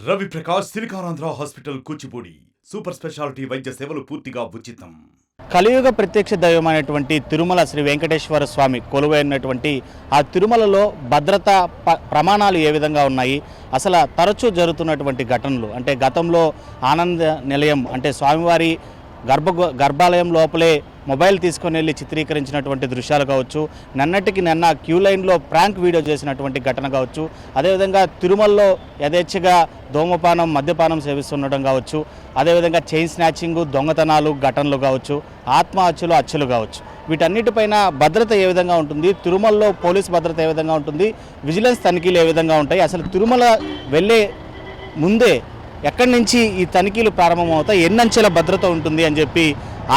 Ravi Prakash Siliconandhra hospital Kuchipudi super speciality వైద్య సేవలు పూర్తిగా ఉచితం. కలియుగ ప్రత్యక్ష దైవమైనటువంటి తిరుమల శ్రీ వెంకటేశ్వర స్వామి కొలువైనటువంటి ఆ తిరుమలలో భద్రతా ప్రమాణాలు ఏ విధంగా ఉన్నాయి, అసలు తరచూ జరుగుతున్నటువంటి ఘటనలు అంటే గతంలో ఆనంద నిలయం అంటే స్వామివారి గర్భాలయం లోపలే మొబైల్ తీసుకొని వెళ్ళి చిత్రీకరించినటువంటి దృశ్యాలు కావచ్చు, నిన్నటికి నిన్న క్యూ లైన్లో ప్రాంక్ వీడియో చేసినటువంటి ఘటన కావచ్చు, అదేవిధంగా తిరుమలలో యథేచ్ఛగా ధూమపానం మద్యపానం సేవిస్తుండడం కావచ్చు, అదేవిధంగా చైన్ స్నాచింగ్ దొంగతనాలు ఘటనలు కావచ్చు, ఆత్మహత్యలు హత్యలు కావచ్చు, వీటన్నిటిపైన భద్రత ఏ విధంగా ఉంటుంది, తిరుమలలో పోలీస్ భద్రత ఏ విధంగా ఉంటుంది, విజిలెన్స్ తనిఖీలు ఏ విధంగా ఉంటాయి, అసలు తిరుమల వెళ్ళే ముందే ఎక్కడి నుంచి ఈ తనిఖీలు ప్రారంభమవుతాయి, ఎన్నంచెల భద్రత ఉంటుంది అని చెప్పి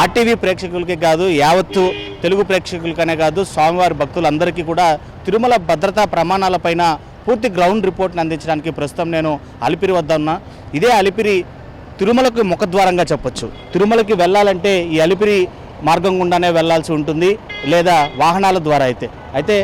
ఆర్టీవీ ప్రేక్షకులకే కాదు యావత్తు తెలుగు ప్రేక్షకులకనే కాదు స్వామివారి భక్తులందరికీ కూడా తిరుమల భద్రతా ప్రమాణాలపైన పూర్తి గ్రౌండ్ రిపోర్ట్ని అందించడానికి ప్రస్తుతం నేను అలిపిరి వద్ద ఉన్నా. ఇదే అలిపిరి తిరుమలకు ముఖద్వారంగా చెప్పొచ్చు. తిరుమలకి వెళ్ళాలంటే ఈ అలిపిరి మార్గం గుండానే వెళ్లాల్సి ఉంటుంది, లేదా వాహనాల ద్వారా అయితే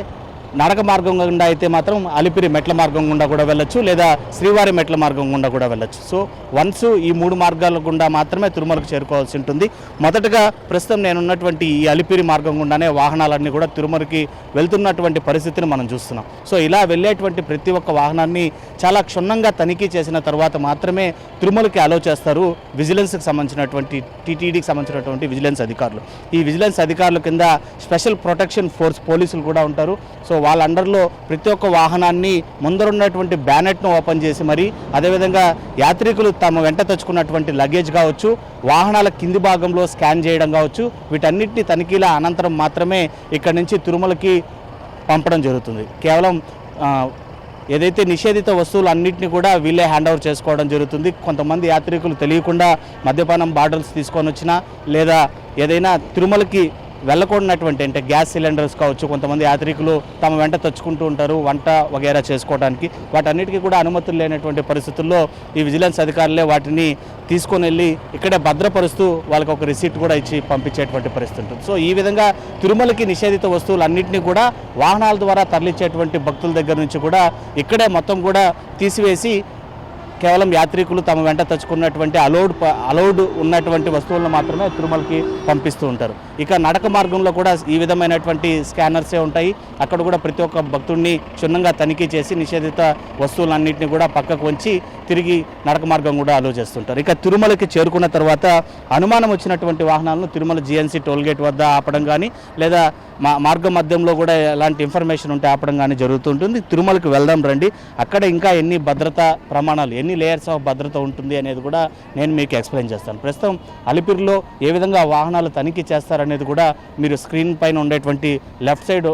నడక మార్గం గుండా అయితే మాత్రం అలిపిరి మెట్ల మార్గం గుండా కూడా వెళ్ళొచ్చు, లేదా శ్రీవారి మెట్ల మార్గం గుండా కూడా వెళ్ళొచ్చు. సో వన్స్ ఈ మూడు మార్గాల గుండా మాత్రమే తిరుమలకు చేరుకోవాల్సి ఉంటుంది. మొదటగా ప్రస్తుతం నేనున్నటువంటి ఈ అలిపిరి మార్గం గుండానే వాహనాలన్నీ కూడా తిరుమలకి వెళ్తున్నటువంటి పరిస్థితిని మనం చూస్తున్నాం. సో ఇలా వెళ్ళేటువంటి ప్రతి ఒక్క వాహనాన్ని చాలా క్షుణ్ణంగా తనిఖీ చేసిన తర్వాత మాత్రమే తిరుమలకి అలో చేస్తారు విజిలెన్స్కి సంబంధించినటువంటి టీటీడీకి సంబంధించినటువంటి విజిలెన్స్ అధికారులు. ఈ విజిలెన్స్ అధికారుల కింద స్పెషల్ ప్రొటెక్షన్ ఫోర్స్ పోలీసులు కూడా ఉంటారు. సో వాళ్ళ అండర్లో ప్రతి ఒక్క వాహనాన్ని ముందరున్నటువంటి బ్యానెట్ను ఓపెన్ చేసి మరి అదేవిధంగా యాత్రికులు తమ వెంట తెచ్చుకున్నటువంటి లగేజ్ కావచ్చు, వాహనాల కింది భాగంలో స్కాన్ చేయడం కావచ్చు, వీటన్నిటిని తనిఖీల అనంతరం మాత్రమే ఇక్కడి నుంచి తిరుమలకి పంపడం జరుగుతుంది. కేవలం ఏదైతే నిషేధిత వస్తువులు అన్నింటినీ కూడా వీళ్ళే హ్యాండ్ ఓవర్ చేసుకోవడం జరుగుతుంది. కొంతమంది యాత్రికులు తెలియకుండా మద్యపానం బాటిల్స్ తీసుకొని వచ్చినా, లేదా ఏదైనా తిరుమలకి వెళ్ళకూడనటువంటి అంటే గ్యాస్ సిలిండర్స్ కావచ్చు, కొంతమంది యాత్రికులు తమ వెంట తెచ్చుకుంటూ ఉంటారు వంట వగైరా చేసుకోవడానికి, వాటన్నిటికీ కూడా అనుమతులు లేనటువంటి పరిస్థితుల్లో ఈ విజిలెన్స్ అధికారులే వాటిని తీసుకొని వెళ్ళి ఇక్కడే భద్రపరుస్తూ వాళ్ళకి ఒక రిసీట్ కూడా ఇచ్చి పంపించేటువంటి పరిస్థితి ఉంటుంది. సో ఈ విధంగా తిరుమలకి నిషేధిత వస్తువులు అన్నింటినీ కూడా వాహనాల ద్వారా తరలించేటువంటి భక్తుల దగ్గర నుంచి కూడా ఇక్కడే మొత్తం కూడా తీసివేసి కేవలం యాత్రికులు తమ వెంట తెచ్చుకున్నటువంటి అలౌడ్ ఉన్నటువంటి వస్తువులను మాత్రమే తిరుమలకి పంపిస్తూ ఉంటారు. ఇక నడక మార్గంలో కూడా ఈ విధమైనటువంటి స్కానర్సే ఉంటాయి. అక్కడ కూడా ప్రతి ఒక్క భక్తుడిని క్షుణ్ణంగా తనిఖీ చేసి నిషేధిత వస్తువులన్నింటినీ కూడా పక్కకు వంచి తిరిగి నడక మార్గం కూడా అలో చేస్తుంటారు. ఇక తిరుమలకి చేరుకున్న తర్వాత అనుమానం వచ్చినటువంటి వాహనాలను తిరుమల జీఎన్సీ టోల్గేట్ వద్ద ఆపడం కానీ, లేదా మార్గ మధ్యంలో కూడా ఎలాంటి ఇన్ఫర్మేషన్ ఉంటే ఆపడం కానీ జరుగుతుంటుంది. తిరుమలకి వెళ్దాం రండి, అక్కడ ఇంకా ఎన్ని భద్రతా ప్రమాణాలు, ఎన్ని లేయర్స్ ఆఫ్ భద్రత ఉంటుంది అనేది కూడా నేను మీకు ఎక్స్ప్లెయిన్ చేస్తాను. ప్రస్తుతం అలిపిరిలో ఏ విధంగా వాహనాలు తనిఖీ చేస్తారనేది కూడా మీరు స్క్రీన్ పైన ఉండేటువంటి లెఫ్ట్ సైడ్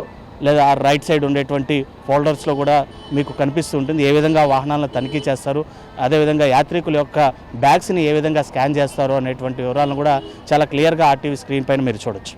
లేదా రైట్ సైడ్ ఉండేటువంటి ఫోల్డర్స్లో కూడా మీకు కనిపిస్తూ ఉంటుంది. ఏ విధంగా వాహనాలను తనిఖీ చేస్తారు, అదేవిధంగా యాత్రికుల యొక్క బ్యాగ్స్ని ఏ విధంగా స్కాన్ చేస్తారు అనేటువంటి వివరాలను కూడా చాలా క్లియర్గా ఆర్టీవీ స్క్రీన్ పైన మీరు చూడొచ్చు.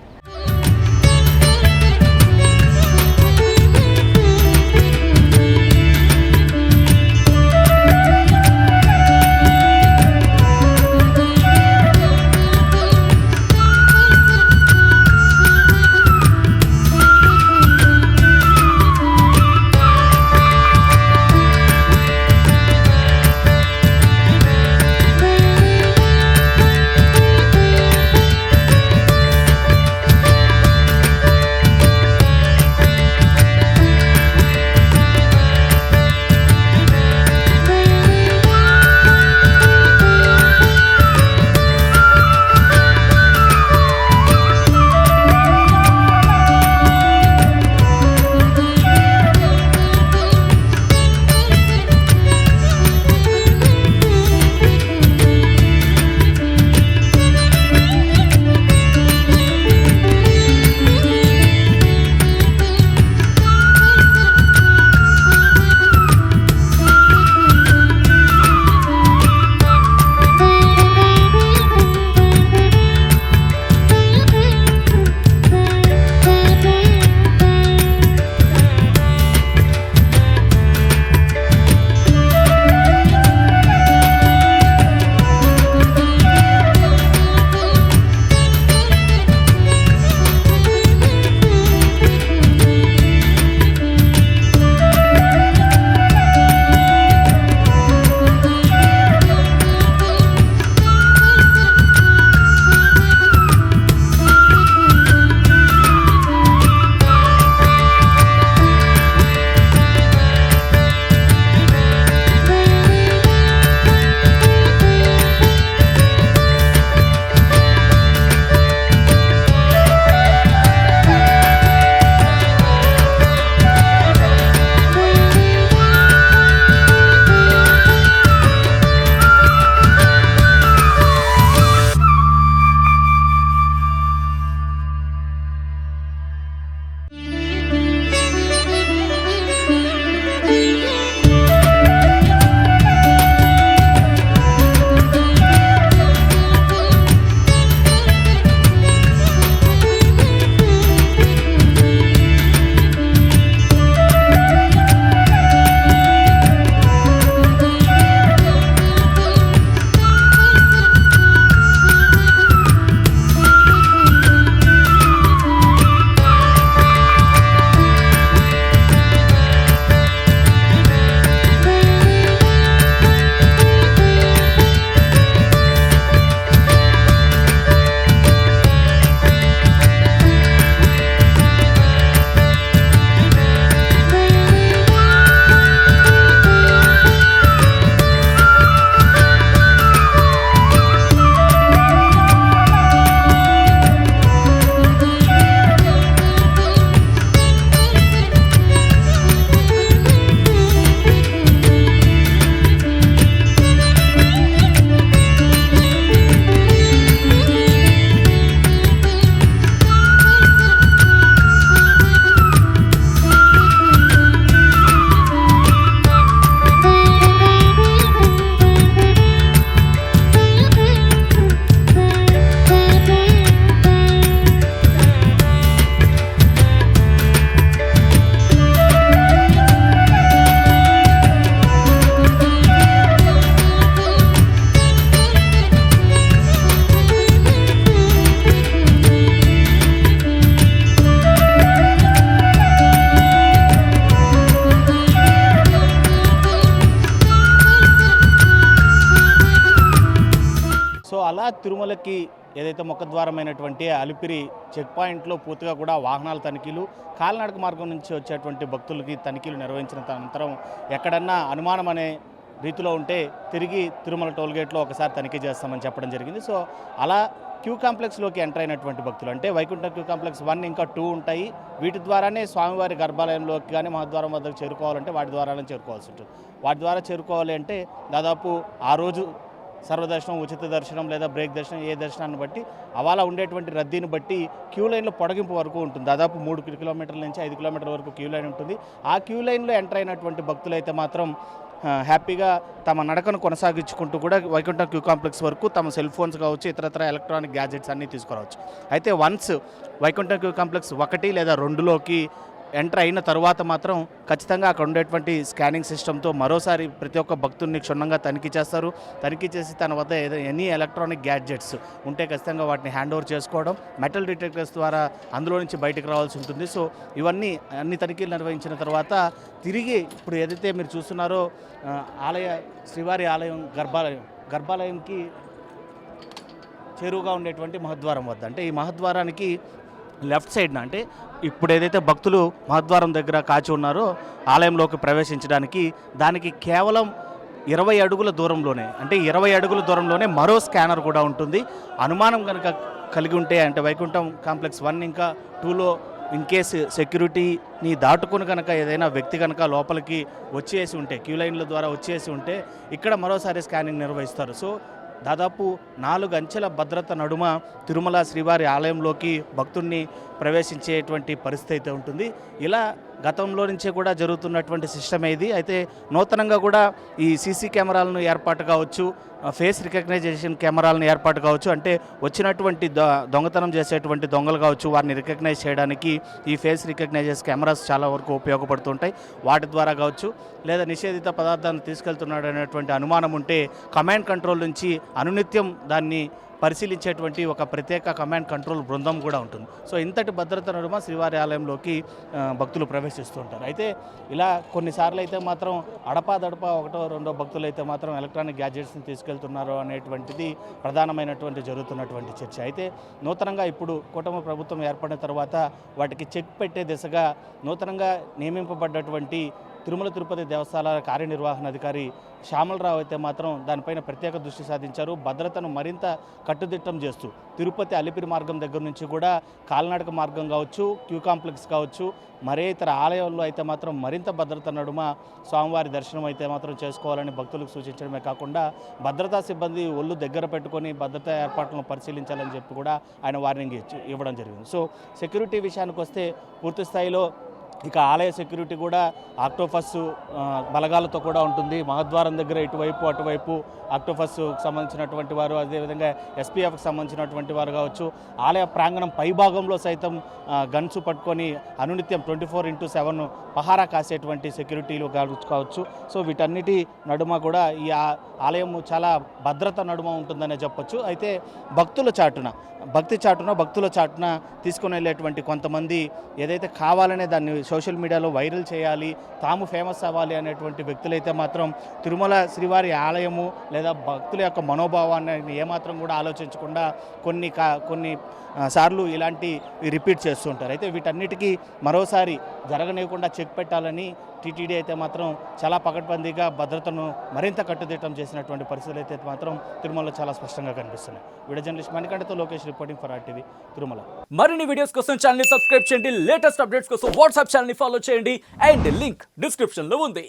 అలా తిరుమలకి ఏదైతే ముఖద్వారమైనటువంటి అలిపిరి చెక్ పాయింట్లో పూర్తిగా కూడా వాహనాల తనిఖీలు, కాలినడక మార్గం నుంచి వచ్చేటువంటి భక్తులకి తనిఖీలు నిర్వహించిన అనంతరం ఎక్కడన్నా అనుమానం అనే రీతిలో ఉంటే తిరిగి తిరుమల టోల్గేట్లో ఒకసారి తనిఖీ చేస్తామని చెప్పడం జరిగింది. సో అలా క్యూ కాంప్లెక్స్లోకి ఎంటర్ అయినటువంటి భక్తులు అంటే వైకుంఠ క్యూ కాంప్లెక్స్ 1 ఇంకా 2 ఉంటాయి. వీటి ద్వారానే స్వామివారి గర్భాలయంలోకి కానీ మహద్వారం వద్దకు చేరుకోవాలంటే వాటి ద్వారానే చేరుకోవాల్సి ఉంటుంది. వాటి ద్వారా చేరుకోవాలి అంటే దాదాపు ఆ రోజు సర్వదర్శనం, ఉచిత దర్శనం లేదా బ్రేక్ దర్శనం, ఏ దర్శనాన్ని బట్టి అవాలా ఉండేటువంటి రద్దీని బట్టి క్యూ లైన్లో పొడిగింపు వరకు ఉంటుంది. దాదాపు 3 కిలోమీటర్ల నుంచి 5 కిలోమీటర్ల వరకు క్యూ లైన్ ఉంటుంది. ఆ క్యూ లైన్లో ఎంటర్ అయినటువంటి భక్తులైతే మాత్రం హ్యాపీగా తమ నడకను కొనసాగించుకుంటూ కూడా వైకుంఠ క్యూ కాంప్లెక్స్ వరకు తమ సెల్ ఫోన్స్ కావచ్చు, ఇతరత్ర ఎలక్ట్రానిక్ గ్యాజెట్స్ అన్నీ తీసుకురావచ్చు. అయితే వన్స్ వైకుంఠ క్యూ కాంప్లెక్స్ 1 లేదా 2లోకి ఎంటర్ అయిన తర్వాత మాత్రం ఖచ్చితంగా అక్కడ ఉండేటువంటి స్కానింగ్ సిస్టమ్తో మరోసారి ప్రతి ఒక్క భక్తుడిని క్షుణ్ణంగా తనిఖీ చేస్తారు. తనిఖీ చేసి తన వద్ద ఎనీ ఎలక్ట్రానిక్ గ్యాడ్జెట్స్ ఉంటే ఖచ్చితంగా వాటిని హ్యాండ్ ఓవర్ చేసుకోవడం, మెటల్ డిటెక్టర్స్ ద్వారా అందులో నుంచి బయటకు రావాల్సి ఉంటుంది. సో ఇవన్నీ అన్ని తనిఖీలు నిర్వహించిన తర్వాత తిరిగి ఇప్పుడు ఏదైతే మీరు చూస్తున్నారో శ్రీవారి ఆలయం గర్భాలయంకి చేరువుగా ఉండేటువంటి మహద్వారం వద్ద, అంటే ఈ మహద్వారానికి లెఫ్ట్ సైడ్న, అంటే ఇప్పుడు ఏదైతే భక్తులు మహద్వారం దగ్గర కాచి ఉన్నారో ఆలయంలోకి ప్రవేశించడానికి దానికి కేవలం 20 అడుగుల దూరంలోనే, అంటే 20 అడుగుల దూరంలోనే మరో స్కానర్ కూడా ఉంటుంది. అనుమానం కనుక కలిగి ఉంటే, అంటే వైకుంఠం కాంప్లెక్స్ 1 ఇంకా 2లో ఇన్ కేసు సెక్యూరిటీని దాటుకుని కనుక ఏదైనా వ్యక్తి కనుక లోపలికి వచ్చేసి ఉంటే, క్యూ లైన్ల ద్వారా వచ్చేసి ఉంటే ఇక్కడ మరోసారి స్కానింగ్ నిర్వహిస్తారు. సో దాదాపు 4 అంచెల భద్రత నడుమ తిరుమల శ్రీవారి ఆలయంలోకి భక్తుడిని ప్రవేశించేటువంటి పరిస్థితి అయితే ఉంటుంది. ఇలా గతంలో నుంచే కూడా జరుగుతున్నటువంటి సిస్టమ్ ఇది. అయితే నూతనంగా కూడా ఈ సీసీ కెమెరాలను ఏర్పాటు కావచ్చు, ఫేస్ రికగ్నైజేషన్ కెమెరాలను ఏర్పాటు కావచ్చు, అంటే వచ్చినటువంటి దొంగతనం చేసేటువంటి దొంగలు కావచ్చు వారిని రికగ్నైజ్ చేయడానికి ఈ ఫేస్ రికగ్నైజేషన్ కెమెరాస్ చాలా వరకు ఉపయోగపడుతుంటాయి. వాటి ద్వారా కావచ్చు, లేదా నిషేధిత పదార్థాలను తీసుకెళ్తున్నాడు అనేటువంటి అనుమానం ఉంటే కమాండ్ కంట్రోల్ నుంచి అనునిత్యం దాన్ని పరిశీలించేటువంటి ఒక ప్రత్యేక కమాండ్ కంట్రోల్ బృందం కూడా ఉంటుంది. సో ఇంతటి భద్రత నడుమ శ్రీవారి ఆలయంలోకి భక్తులు ప్రవేశిస్తూ ఉంటారు. అయితే ఇలా కొన్నిసార్లు అయితే మాత్రం అడపాదడప 1-2 భక్తులు అయితే మాత్రం ఎలక్ట్రానిక్ గ్యాజెట్స్ని తీసుకెళ్తున్నారు అనేటువంటిది ప్రధానమైనటువంటి జరుగుతున్నటువంటి చర్చ. అయితే నూతనంగా ఇప్పుడు కూటమి ప్రభుత్వం ఏర్పడిన తర్వాత వాటికి చెక్ పెట్టే దిశగా నూతనంగా నియమింపబడ్డటువంటి తిరుమల తిరుపతి దేవస్థానాల కార్యనిర్వహణాధికారి శ్యామలరావు అయితే మాత్రం దానిపైన ప్రత్యేక దృష్టి సాధించారు. భద్రతను మరింత కట్టుదిట్టం చేస్తూ తిరుపతి అలిపిరి మార్గం దగ్గర నుంచి కూడా కాలినడక మార్గం కావచ్చు, క్యూ కాంప్లెక్స్ కావచ్చు, మరే ఇతర ఆలయాల్లో అయితే మాత్రం మరింత భద్రత నడుమ స్వామివారి దర్శనం అయితే మాత్రం చేసుకోవాలని భక్తులకు సూచించడమే కాకుండా భద్రతా సిబ్బంది ఒళ్ళు దగ్గర పెట్టుకొని భద్రతా ఏర్పాట్లను పరిశీలించాలని చెప్పి కూడా ఆయన వార్నింగ్ ఇవ్వడం జరిగింది. సో సెక్యూరిటీ విషయానికి వస్తే పూర్తి స్థాయిలో ఇక ఆలయ సెక్యూరిటీ కూడా ఆక్టోపస్ బలగాలతో కూడా ఉంటుంది. మహద్వారం దగ్గర ఇటువైపు అటువైపు ఆక్టోపస్కు సంబంధించినటువంటి వారు, అదేవిధంగా ఎస్పీఎఫ్కి సంబంధించినటువంటి వారు కావచ్చు, ఆలయ ప్రాంగణం పైభాగంలో సైతం గన్స్ పట్టుకొని అనునిత్యం 24/7 పహారా కాసేటువంటి సెక్యూరిటీలు కావచ్చు. సో వీటన్నిటి నడుమ కూడా ఈ ఆలయం చాలా భద్రత నడుమ ఉంటుందనే చెప్పొచ్చు. అయితే భక్తి చాటున తీసుకుని వెళ్ళేటువంటి కొంతమంది ఏదైతే కావాలనే దాన్ని సోషల్ మీడియాలో వైరల్ చేయాలి, తాము ఫేమస్ అవ్వాలి అనేటువంటి వ్యక్తులైతే మాత్రం తిరుమల శ్రీవారి ఆలయము లేదా భక్తుల యొక్క మనోభావాన్ని ఏమాత్రం కూడా ఆలోచించకుండా కొన్ని సార్లు ఇలాంటి రిపీట్ చేస్తూ ఉంటారు. అయితే వీటన్నిటికీ మరోసారి జరగనివ్వకుండా చెక్ పెట్టాలని టీటీడీ అయితే మాత్రం చాలా పకడ్బందీగా భద్రతను మరింత కట్టుదిట్టం చేసినటువంటి పరిస్థితులు అయితే మాత్రం తిరుమలలో చాలా స్పష్టంగా కనిపిస్తున్నాయి. వీడియో జర్నలిస్ట్ మణికంఠతో Lokesh reporting for RTV Tirumala. మరిన్ని వీడియోస్ కోసం ఛానల్ ని సబ్స్క్రైబ్ చేయండి, లేటెస్ట్ అప్డేట్స్ కోసం వాట్సాప్ ఛానల్ ని ఫాలో చేయండి అండ్ లింక్ డిస్క్రిప్షన్ లో ఉంది.